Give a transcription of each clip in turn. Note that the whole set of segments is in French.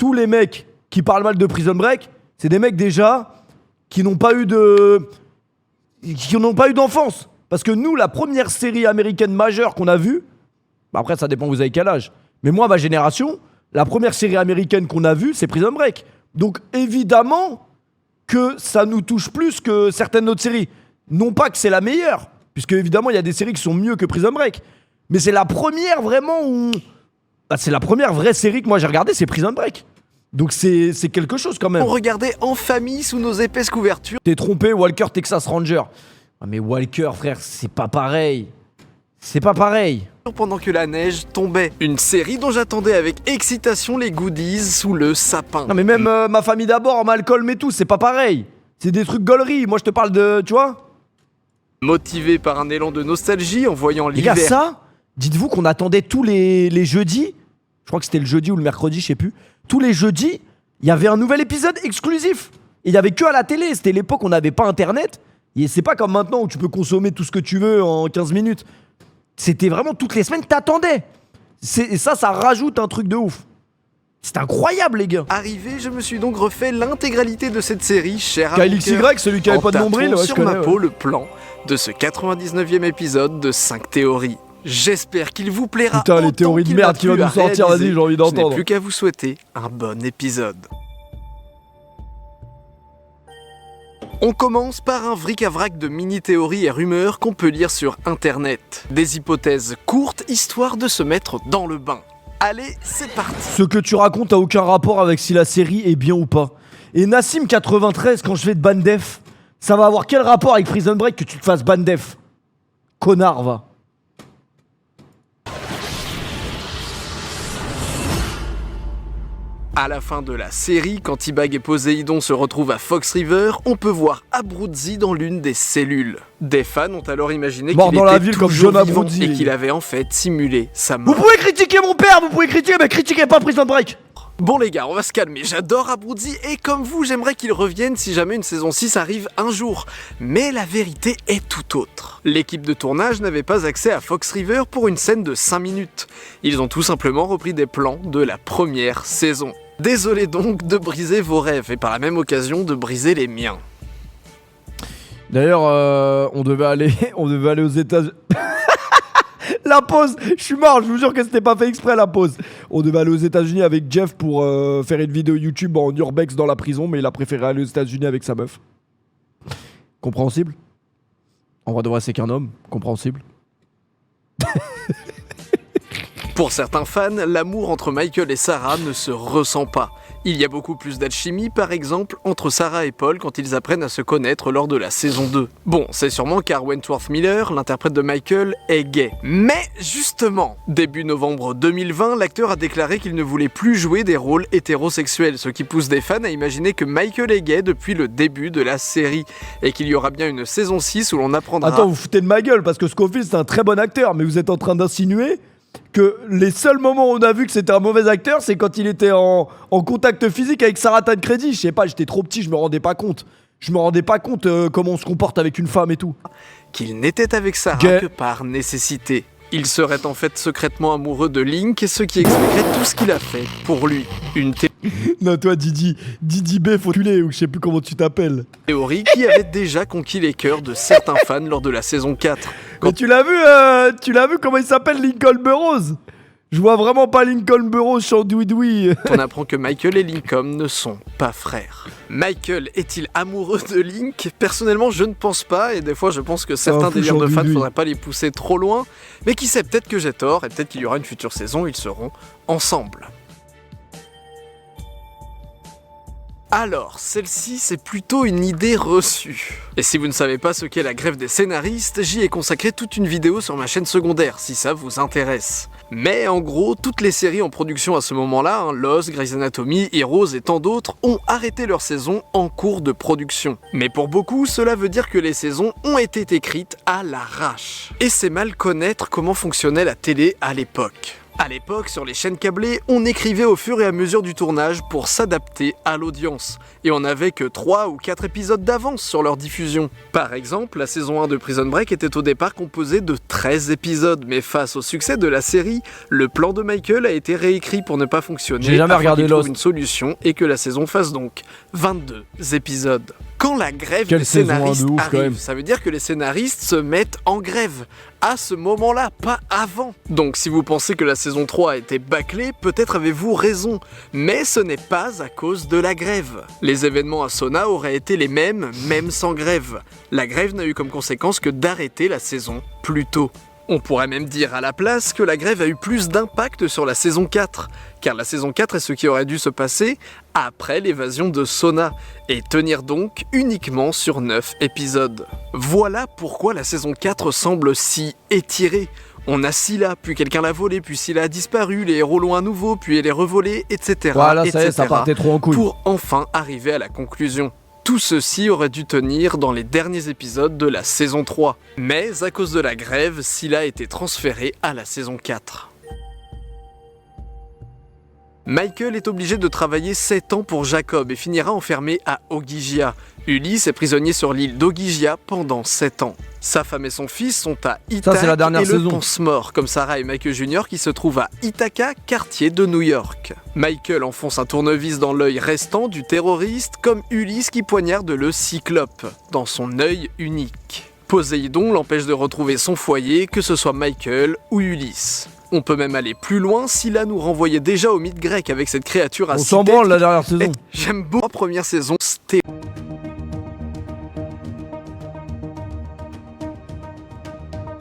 tous les mecs qui parlent mal de Prison Break, c'est des mecs déjà qui n'ont pas eu d'enfance. Parce que nous, la première série américaine majeure qu'on a vue, bah après ça dépend vous avez quel âge, mais moi, ma génération, la première série américaine qu'on a vue, c'est Prison Break. Donc évidemment que ça nous touche plus que certaines autres séries. Non pas que c'est la meilleure, puisque évidemment il y a des séries qui sont mieux que Prison Break, mais c'est la première vraiment où... Bah, c'est la première vraie série que moi j'ai regardée, c'est Prison Break. Donc c'est quelque chose quand même. On regardait en famille sous nos épaisses couvertures. T'es trompé, Walker Texas Ranger. Ah mais Walker, frère, c'est pas pareil. C'est pas pareil. Pendant que la neige tombait. Une série dont j'attendais avec excitation les goodies sous le sapin. Non mais même Ma famille d'abord, Malcolm et tout, c'est pas pareil. C'est des trucs gauleries. Moi je te parle de... Tu vois? Motivé par un élan de nostalgie en voyant Les gars, l'hiver. ça, dites-vous qu'on attendait tous les jeudis. Je crois que c'était le jeudi ou le mercredi, je sais plus. Tous les jeudis, il y avait un nouvel épisode exclusif. Et il y avait que à la télé. C'était l'époque où on n'avait pas internet. Et c'est pas comme maintenant où tu peux consommer tout ce que tu veux en 15 minutes. C'était vraiment toutes les semaines, t'attendais. Et ça rajoute un truc de ouf. C'est incroyable, les gars. Arrivé, je me suis donc refait l'intégralité de cette série, chère à mon KLXY, cœur, celui qui avait en pas de nombril, tatouant ouais, je sur connais, ma ouais. peau le plan de ce 99e épisode de 5 théories. J'espère qu'il vous plaira. Putain, les autant théories de qu'il merde m'a qui va plu nous à sortir, réaliser. vas-y, j'ai envie Je n'ai d'entendre. plus qu'à vous souhaiter un bon épisode. On commence par un vric-à-vrac de mini-théories et rumeurs qu'on peut lire sur internet. Des hypothèses courtes, histoire de se mettre dans le bain. Allez, c'est parti. Ce que tu racontes a aucun rapport avec si la série est bien ou pas. Et Nassim93, quand je vais te ban def, ça va avoir quel rapport avec Prison Break que tu te fasses ban def? Connard, va. À la fin de la série, quand T-Bag et Poséidon se retrouvent à Fox River, on peut voir Abruzzi dans l'une des cellules. Des fans ont alors imaginé Mort qu'il dans la était ville comme toujours John vivant Abruzzi, et les qu'il gars. avait en fait simulé sa Vous mort. pouvez critiquer mon père, vous pouvez critiquer, mais critiquez pas Prison Break. Bon les gars, on va se calmer, j'adore Abruzzi et comme vous, j'aimerais qu'il revienne si jamais une saison 6 arrive un jour. Mais la vérité est tout autre. L'équipe de tournage n'avait pas accès à Fox River pour une scène de 5 minutes. Ils ont tout simplement repris des plans de la première saison. Désolé donc de briser vos rêves et par la même occasion de briser les miens. D'ailleurs, on devait aller aux États-Unis. La pause, je suis mort, je vous jure que c'était pas fait exprès la pause. On devait aller aux États-Unis avec Jeff pour faire une vidéo YouTube en urbex dans la prison, mais il a préféré aller aux États-Unis avec sa meuf. Compréhensible? En vrai de vrai, c'est qu'un homme, compréhensible. Pour certains fans, l'amour entre Michael et Sarah ne se ressent pas. Il y a beaucoup plus d'alchimie, par exemple, entre Sarah et Paul quand ils apprennent à se connaître lors de la saison 2. Bon, c'est sûrement car Wentworth Miller, l'interprète de Michael, est gay. Mais justement, début novembre 2020, l'acteur a déclaré qu'il ne voulait plus jouer des rôles hétérosexuels, ce qui pousse des fans à imaginer que Michael est gay depuis le début de la série, et qu'il y aura bien une saison 6 où l'on apprendra... Attends, vous foutez de ma gueule, parce que Scofield c'est un très bon acteur, mais vous êtes en train d'insinuer que les seuls moments où on a vu que c'était un mauvais acteur, c'est quand il était en contact physique avec Sarah Tancredi. Je sais pas, j'étais trop petit, je me rendais pas compte. Je me rendais pas compte comment on se comporte avec une femme et tout. Qu'il n'était avec Sarah Gay. que par nécessité. Il serait en fait secrètement amoureux de Link, ce qui expliquerait tout ce qu'il a fait pour lui. Une Non, toi, Didi B, faut tuer, ou je sais plus comment tu t'appelles. théorie qui avait déjà conquis les cœurs de certains fans lors de la saison 4. Mais tu l'as vu comment il s'appelle Lincoln Burrows? Je vois vraiment pas Lincoln Burrows sur Doui. On apprend que Michael et Lincoln ne sont pas frères. Michael est-il amoureux de Link? Personnellement, je ne pense pas, et des fois je pense que certains fou délires de sur fans, Doui. faudrait pas les pousser trop loin. Mais qui sait, peut-être que j'ai tort, et peut-être qu'il y aura une future saison où ils seront ensemble. Alors, celle-ci, c'est plutôt une idée reçue. Et si vous ne savez pas ce qu'est la grève des scénaristes, j'y ai consacré toute une vidéo sur ma chaîne secondaire, si ça vous intéresse. Mais en gros, toutes les séries en production à ce moment-là, Lost, Grey's Anatomy, Heroes et tant d'autres, ont arrêté leur saison en cours de production. Mais pour beaucoup, cela veut dire que les saisons ont été écrites à l'arrache. Et c'est mal connaître comment fonctionnait la télé à l'époque. À l'époque, sur les chaînes câblées, on écrivait au fur et à mesure du tournage pour s'adapter à l'audience. Et on n'avait que 3 ou 4 épisodes d'avance sur leur diffusion. Par exemple, la saison 1 de Prison Break était au départ composée de 13 épisodes, mais face au succès de la série, le plan de Michael a été réécrit pour ne pas fonctionner. J'ai jamais regardé Lost. Une solution et que la saison fasse donc 22 épisodes. Quand la grève Quelle des saison, scénaristes de ouf, quand même. arrive, ça veut dire que les scénaristes se mettent en grève. À ce moment-là, pas avant. Donc si vous pensez que la saison 3 a été bâclée, peut-être avez-vous raison. Mais ce n'est pas à cause de la grève. Les événements à Sona auraient été les mêmes, même sans grève. La grève n'a eu comme conséquence que d'arrêter la saison plus tôt. On pourrait même dire à la place que la grève a eu plus d'impact sur la saison 4, car la saison 4 est ce qui aurait dû se passer après l'évasion de Sona, et tenir donc uniquement sur 9 épisodes. Voilà pourquoi la saison 4 semble si étirée. On a Scylla, puis quelqu'un l'a volée, puis Scylla a disparu, les héros l'ont à nouveau, puis elle est revolée, etc. Voilà, etc. ça y est, ça partait trop en couille. Pour enfin arriver à la conclusion. Tout ceci aurait dû tenir dans les derniers épisodes de la saison 3. Mais à cause de la grève, Scylla a été transférée à la saison 4. Michael est obligé de travailler 7 ans pour Jacob et finira enfermé à Ogygia. Ulysse est prisonnier sur l'île d'Ogygia pendant 7 ans. Sa femme et son fils sont à Ithaca c'est la dernière et le saison. pense-mort, comme Sarah et Michael Jr. qui se trouvent à Ithaca, quartier de New York. Michael enfonce un tournevis dans l'œil restant du terroriste, comme Ulysse qui poignarde le Cyclope, dans son œil unique. Poséidon l'empêche de retrouver son foyer, que ce soit Michael ou Ulysse. On peut même aller plus loin, Scylla nous renvoyait déjà au mythe grec avec cette créature à On 6 s'en têtes branle la dernière qui- saison. J'aime beaucoup la première saison, c'était...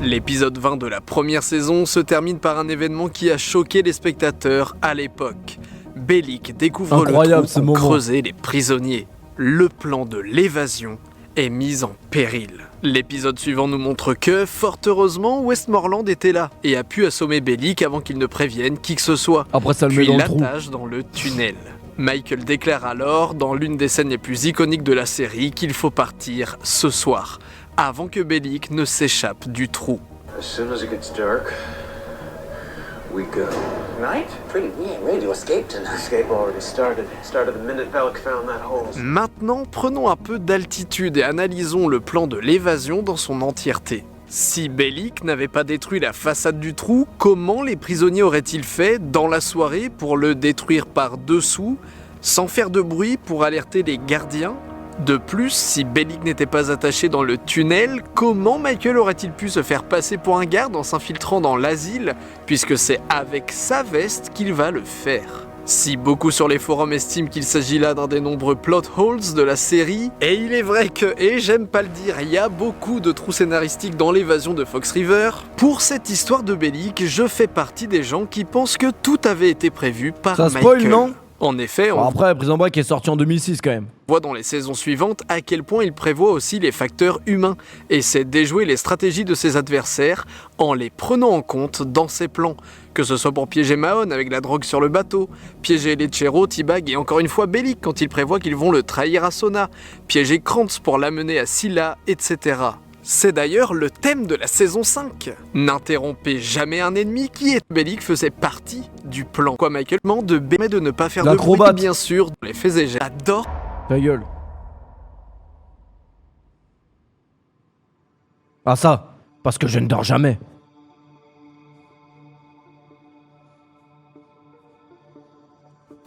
L'épisode 20 de la première saison se termine par un événement qui a choqué les spectateurs à l'époque. Bellic découvre Incroyable, le ce trou moment. pour creuser les prisonniers. Le plan de l'évasion est mis en péril. L'épisode suivant nous montre que, fort heureusement, Westmoreland était là et a pu assommer Bellic avant qu'il ne prévienne qui que ce soit. Après, ça le met Puis dans le trou. l'attache dans le tunnel. Michael déclare alors, dans l'une des scènes les plus iconiques de la série, qu'il faut partir ce soir, avant que Bellic ne s'échappe du trou. As soon as it gets dark, we go. Right? Pretty, we ain't ready to escape tonight. Escape already started. Started the minute Bellic found that hole. Maintenant, prenons un peu d'altitude et analysons le plan de l'évasion dans son entièreté. Si Bellic n'avait pas détruit la façade du trou, comment les prisonniers auraient-ils fait dans la soirée pour le détruire par dessous, sans faire de bruit pour alerter les gardiens ? De plus, si Bellic n'était pas attaché dans le tunnel, comment Michael aurait-il pu se faire passer pour un garde en s'infiltrant dans l'asile, puisque c'est avec sa veste qu'il va le faire ? Si beaucoup sur les forums estiment qu'il s'agit là d'un des nombreux plot holes de la série, et il est vrai que, et j'aime pas le dire, il y a beaucoup de trous scénaristiques dans l'évasion de Fox River, pour cette histoire de Bellic, je fais partie des gens qui pensent que tout avait été prévu par Ça Michael. spoil, non ? En effet, on Bon, après, Prison Break est sorti en 2006 quand même. voit dans les saisons suivantes à quel point il prévoit aussi les facteurs humains et sait déjouer les stratégies de ses adversaires en les prenant en compte dans ses plans. Que ce soit pour piéger Mahon avec la drogue sur le bateau, piéger Lechero, T-Bag et encore une fois Bellic quand il prévoit qu'ils vont le trahir à Sona, piéger Krantz pour l'amener à Scylla, etc. C'est d'ailleurs le thème de la saison 5. N'interrompez jamais un ennemi qui est Bellic faisait partie du plan. Quoi Michael ment de B mais de ne pas faire de bruit, L'acrobate. bien sûr, les faits et gestes. J'adore Ta gueule. Ah ça, parce que je ne dors jamais.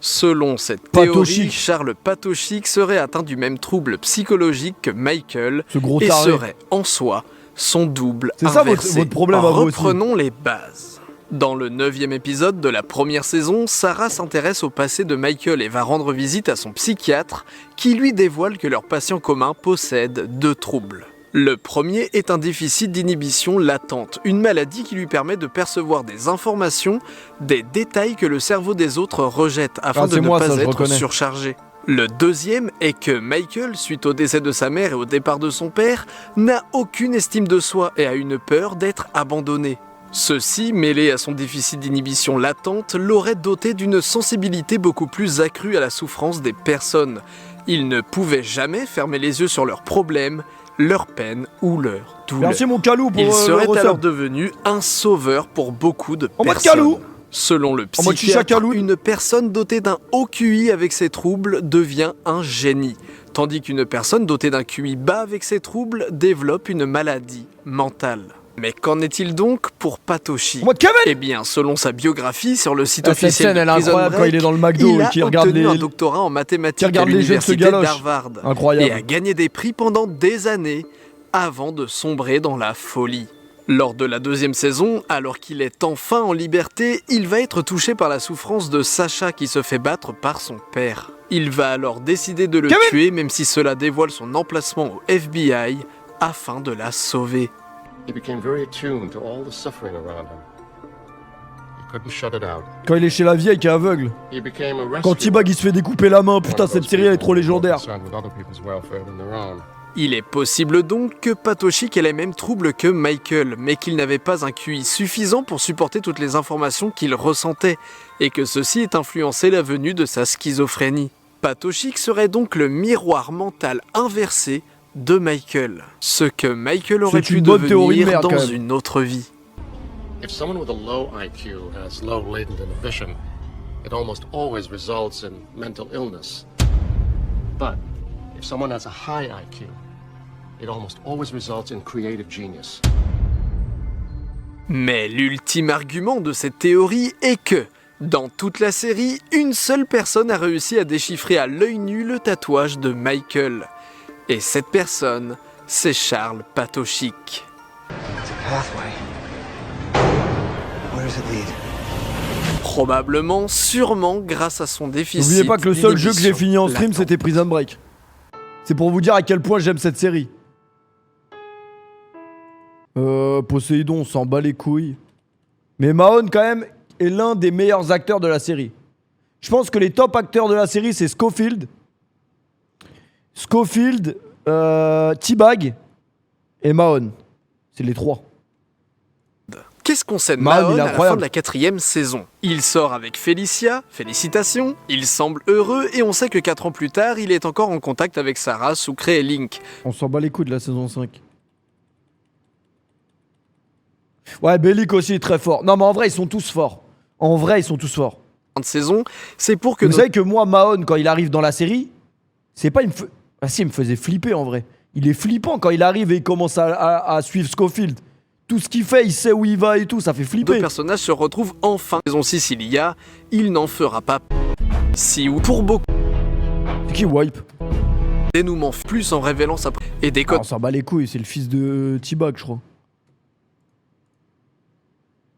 Selon cette théorie, Patochic. Charles Patochic serait atteint du même trouble psychologique que Michael Ce gros et taré. serait en soi son double C'est ça inversé. votre problème à vous aussi. Reprenons les bases. Dans le 9e épisode de la première saison, Sarah s'intéresse au passé de Michael et va rendre visite à son psychiatre qui lui dévoile que leur patient commun possède 2 troubles. Le premier est un déficit d'inhibition latente, une maladie qui lui permet de percevoir des informations, des détails que le cerveau des autres rejette afin Ah, de c'est ne moi, pas ça, je être reconnais. surchargé. Le deuxième est que Michael, suite au décès de sa mère et au départ de son père, n'a aucune estime de soi et a une peur d'être abandonné. Ceci, mêlé à son déficit d'inhibition latente, l'aurait doté d'une sensibilité beaucoup plus accrue à la souffrance des personnes. Il ne pouvait jamais fermer les yeux sur leurs problèmes, leur peine ou leur douleur. Merci mon calou pour Il le serait resub. alors devenu un sauveur pour beaucoup de En mode personnes. calou. Selon le En mode Chicha psychiatre, Kaloun. une personne dotée d'un haut QI avec ses troubles devient un génie, tandis qu'une personne dotée d'un QI bas avec ses troubles développe une maladie mentale. Mais qu'en est-il donc pour Patoshi? En mode Kevin. Eh bien, selon sa biographie sur le site Ah, cette officiel scène, de elle est Prison incroyable Break, quand il est dans le McDo il et a qu'il regarde obtenu les- un doctorat en mathématiques qui à regarde les jeunes se l'université galochent. d'Harvard Incroyable. et a gagné des prix pendant des années avant de sombrer dans la folie. Lors de la 2e saison, alors qu'il est enfin en liberté, il va être touché par la souffrance de Sacha qui se fait battre par son père. Il va alors décider de le Kevin. tuer même si cela dévoile son emplacement au FBI afin de la sauver. He became very attuned to all the suffering around him. He couldn't shut it out. Quand il est chez la vieille qui est aveugle. He became a Quand rescuer. T-Bag il se fait découper la main. Putain, One of cette those série elle est trop people more légendaire. concerned with other people's welfare than their own. Il est possible donc que Patoshi ait les mêmes troubles que Michael, mais qu'il n'avait pas un QI suffisant pour supporter toutes les informations qu'il ressentait, et que ceci ait influencé la venue de sa schizophrénie. Patoshi serait donc le miroir mental inversé de Michael, ce que Michael aurait C'est pu une bonne théorie de devenir merde, quand dans même. une autre vie. If someone with a low IQ has low latent inhibition, it almost always results in mental illness. But if someone has a high IQ, it almost always results in creative genius. Mais l'ultime argument de cette théorie est que, dans toute la série, une seule personne a réussi à déchiffrer à l'œil nu le tatouage de Michael. Et cette personne, c'est Charles Patochik. It's a pathway. Where does it lead? Probablement, sûrement, grâce à son déficit. N'oubliez pas que le seul jeu que j'ai d'inhibition fini en stream latente. c'était Prison Break. C'est pour vous dire à quel point j'aime cette série. Poséidon, on s'en bat les couilles. Mais Mahon quand même est l'un des meilleurs acteurs de la série. Je pense que les top acteurs de la série c'est Scofield, T-Bag et Mahon. C'est les trois. Qu'est-ce qu'on sait de Mahon, Mahon il est à la fin incroyable. de la 4e saison? Il sort avec Felicia, félicitations, il semble heureux et on sait que 4 ans plus tard, il est encore en contact avec Sarah sous Créé Link. On s'en bat les couilles de la saison 5. Ouais, Bellic aussi est très fort. Non mais en vrai ils sont tous forts. En vrai ils sont tous forts. De saison, c'est pour que Vous nos savez que moi, Mahon, quand il arrive dans la série, c'est pas... Ah si, il me faisait flipper en vrai. Il est flippant quand il arrive et il commence à suivre Scofield. Tout ce qu'il fait, il sait où il va et tout, ça fait deux flipper. personnages se retrouvent enfin. Saison 6, il y a, il n'en fera pas si ou pour beaucoup. C'est qui Wipe? Dénouement plus en révélant sa et des Ah, on s'en bat les couilles, c'est le fils de T-Bag, je crois.